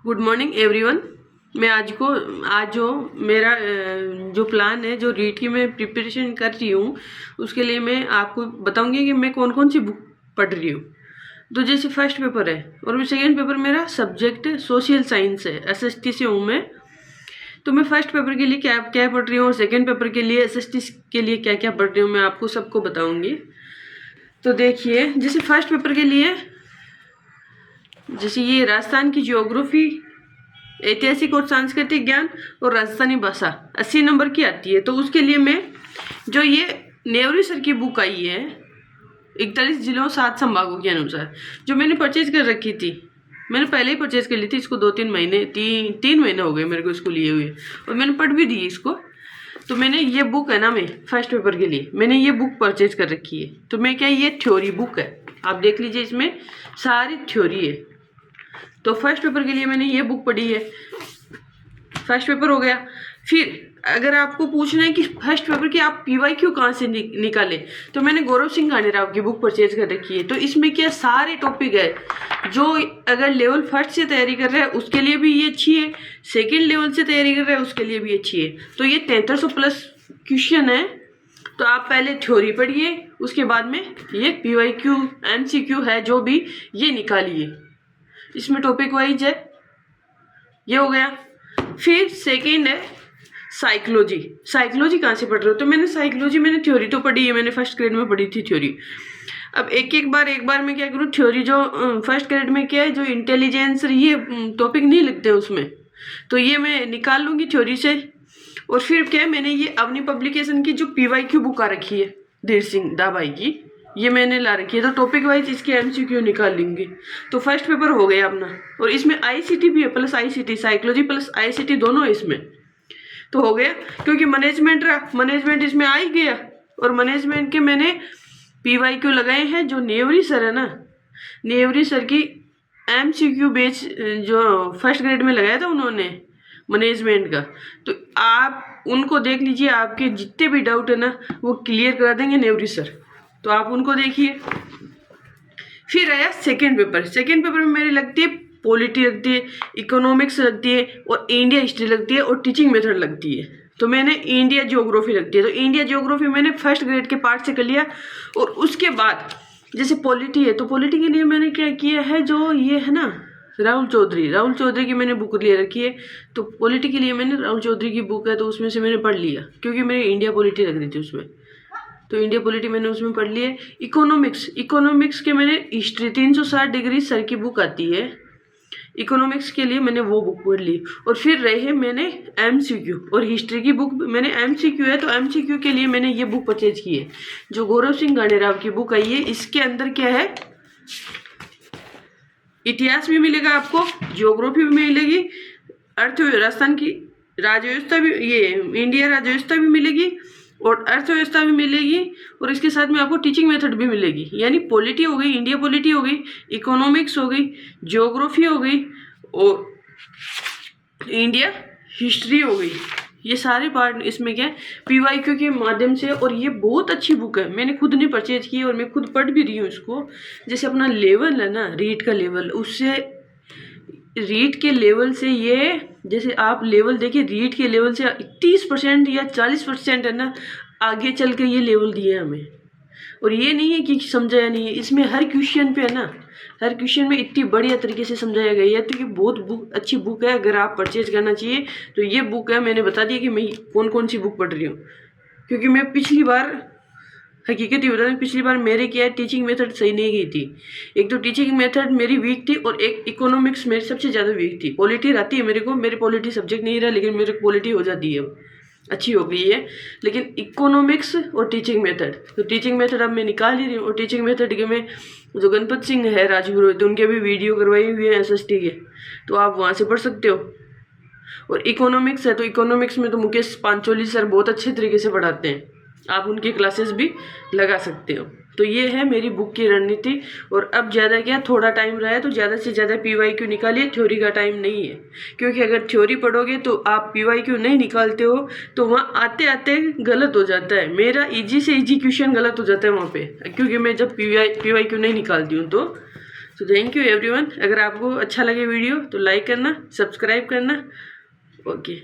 Good morning everyone. मैं आज जो मेरा जो प्लान है, जो रीट की मैं प्रिपरेशन कर रही हूँ, उसके लिए मैं आपको बताऊंगी कि मैं कौन कौन सी बुक पढ़ रही हूँ। तो जैसे फर्स्ट पेपर है और सेकेंड पेपर मेरा सब्जेक्ट सोशल साइंस है, एसएसटी से हूँ मैं। तो मैं फर्स्ट पेपर के लिए क्या क्या पढ़ रही हूँ और सेकेंड पेपर के लिए एसएसटी के लिए क्या क्या पढ़ रही हूँ, मैं आपको सबको बताऊँगी। तो देखिए, जैसे फर्स्ट पेपर के लिए जैसे ये राजस्थान की ज्योग्राफी, ऐतिहासिक और सांस्कृतिक ज्ञान और राजस्थानी भाषा 80 नंबर की आती है। तो उसके लिए मैं जो ये नेवरी सर की बुक आई है 41 जिलों 7 संभागों के अनुसार, जो मैंने परचेज कर रखी थी, मैंने पहले ही परचेज कर ली थी इसको। 2-3 महीने तीन महीने हो गए मेरे को इसको लिए हुए, और मैंने पढ़ भी दी इसको। तो मैंने ये बुक है ना, मैं फर्स्ट पेपर के लिए मैंने ये बुक परचेज कर रखी है। तो मैं क्या, ये थ्योरी बुक है, आप देख लीजिए, इसमें सारी थ्योरी है। तो फर्स्ट पेपर के लिए मैंने ये बुक पढ़ी है। फर्स्ट पेपर हो गया। फिर अगर आपको पूछना है कि फर्स्ट पेपर की आप पीवाईक्यू कहाँ से निकाले, तो मैंने गौरव सिंह गानेराव की बुक परचेज कर रखी है। तो इसमें क्या सारे टॉपिक है, जो अगर लेवल फर्स्ट से तैयारी कर रहे हैं उसके लिए भी ये अच्छी है, सेकेंड लेवल से तैयारी कर रहे हैं उसके लिए भी अच्छी है। तो ये 7300 प्लस क्वेश्चन है। तो आप पहले थ्योरी पढ़िए, उसके बाद में ये पीवाईक्यू एमसीक्यू है जो भी, ये निकालिए। इसमें टॉपिक वाइज है, ये हो गया। फिर सेकेंड है साइकोलॉजी। साइकोलॉजी कहाँ से पढ़ रहे हो, तो मैंने साइकोलॉजी मैंने थ्योरी तो पढ़ी है, मैंने फर्स्ट ग्रेड में पढ़ी थी थ्योरी। अब एक बार मैं क्या करूँ, थ्योरी जो फर्स्ट ग्रेड में क्या है, जो इंटेलिजेंस ये टॉपिक नहीं लिखते उसमें, तो ये मैं निकाल लूँगी थ्योरी से। और फिर क्या है, मैंने ये अपनी पब्लिकेशन की जो पीवाईक्यू बुक आ रखी है धीर सिंह दाभाई की, ये मैंने ला रखी है। तो टॉपिक वाइज इसके एमसीक्यू निकाल लेंगे। तो फर्स्ट पेपर हो गया अपना। और इसमें आईसीटी भी है, plus ICT, psychology plus ICT दोनों है इसमें। तो हो गया, क्योंकि मैनेजमेंट रहा, मैनेजमेंट इसमें आ ही गया। और मैनेजमेंट के मैंने पीवाईक्यू लगाए हैं, जो नेवरी सर है ना, नेवरी सर की एमसीक्यू बेच जो फर्स्ट ग्रेड में लगाया था उन्होंने मैनेजमेंट का। तो आप उनको देख लीजिए, आपके जितने भी डाउट है ना वो क्लियर करा देंगे नेवरी सर, तो आप उनको देखिए। फिर आया सेकेंड पेपर। सेकेंड पेपर में मेरी लगती है पॉलिटी लगती है, इकोनॉमिक्स लगती है, और इंडिया हिस्ट्री लगती है, और टीचिंग मेथड लगती है। तो मैंने इंडिया ज्योग्राफी लगती है। तो इंडिया ज्योग्राफी मैंने फर्स्ट ग्रेड के पार्ट से कर लिया। और उसके बाद जैसे पॉलिटी है, तो पॉलिटी के लिए मैंने क्या किया है, जो ये है ना राहुल चौधरी की मैंने बुक ले रखी है। तो पॉलिटी के लिए मैंने राहुल चौधरी की बुक है, तो उसमें से मैंने पढ़ लिया, क्योंकि मेरी इंडिया पॉलिटी लग रही थी उसमें। तो इंडिया पॉलिटी मैंने उसमें पढ़ ली है। इकोनॉमिक्स के मैंने हिस्ट्री 360 डिग्री सर की बुक आती है, इकोनॉमिक्स के लिए मैंने वो बुक पढ़ ली। और फिर रहे मैंने एमसीक्यू, और हिस्ट्री की बुक मैंने एमसीक्यू है, तो एमसीक्यू के लिए मैंने ये बुक परचेज की है, जो गौरव सिंह गानेराव की बुक आई है। इसके अंदर क्या है, इतिहास भी मिलेगा आपको, ज्योग्राफी भी मिलेगी, राजस्थान की राजव्यवस्था भी, ये इंडिया राजव्यवस्था भी मिलेगी, और अर्थव्यवस्था भी मिलेगी, और इसके साथ में आपको टीचिंग मेथड भी मिलेगी। यानी पॉलिटी हो गई, इंडिया पॉलिटी हो गई, इकोनॉमिक्स हो गई, ज्योग्राफी हो गई, और इंडिया हिस्ट्री हो गई। ये सारे पार्ट इसमें क्या है, पीवाईक्यू के माध्यम से। और ये बहुत अच्छी बुक है, मैंने खुद नहीं परचेज की, और मैं खुद पढ़ भी रही हूँ इसको। जैसे अपना लेवल है ना, रीड का लेवल, उससे रीड के लेवल से ये, जैसे आप लेवल देखिए, रीड के लेवल से 30% या 40% है ना, आगे चल के ये लेवल दिए हमें। और ये नहीं है कि समझाया नहीं है, इसमें हर क्वेश्चन पे है ना, हर क्वेश्चन में इतनी बढ़िया तरीके से समझाया गया है। तो ये बहुत अच्छी बुक है, अगर आप परचेज करना चाहिए तो ये बुक है। मैंने बता दिया कि मैं कौन कौन सी बुक पढ़ रही हूँ, क्योंकि मैं पिछली बार हकीकत ही बता दें, पिछली बार मेरे क्या है, टीचिंग मेथड सही नहीं गई थी। एक तो टीचिंग मेथड मेरी वीक थी, और एक इकोनॉमिक्स मेरी सबसे ज़्यादा वीक थी। पॉलिटी रहती है मेरे को, मेरे पॉलिटी सब्जेक्ट नहीं रहा, लेकिन मेरे पॉलिटी हो जाती है, अच्छी हो गई है। लेकिन इकोनॉमिक्स और टीचिंग मेथड, तो टीचिंग मेथड अब मैं निकाल ही रही हूँ। और टीचिंग मेथड के में जो गणपत सिंह है राजगुरु, तो उनके भी वीडियो करवाई हुई है एसएसटी के, तो आप वहाँ से पढ़ सकते हो। और इकोनॉमिक्स है, तो इकोनॉमिक्स में तो मुकेश पांचोली सर बहुत अच्छे तरीके से पढ़ाते हैं, आप उनकी क्लासेस भी लगा सकते हो। तो ये है मेरी बुक की रणनीति। और अब ज़्यादा क्या, थोड़ा टाइम रहा है तो ज़्यादा से ज़्यादा पीवाईक्यू निकालिए, थ्योरी का टाइम नहीं है। क्योंकि अगर थ्योरी पढ़ोगे तो आप पीवाईक्यू नहीं निकालते हो, तो वहाँ आते आते गलत हो जाता है। मेरा ईजी से ईजी क्वेश्चन गलत हो जाता है वहाँ पे, क्योंकि मैं जब पीवाईक्यू नहीं निकालती हूँ तो तो थैंक यू एवरीवन। अगर आपको अच्छा लगे वीडियो तो लाइक करना, सब्सक्राइब करना। ओके।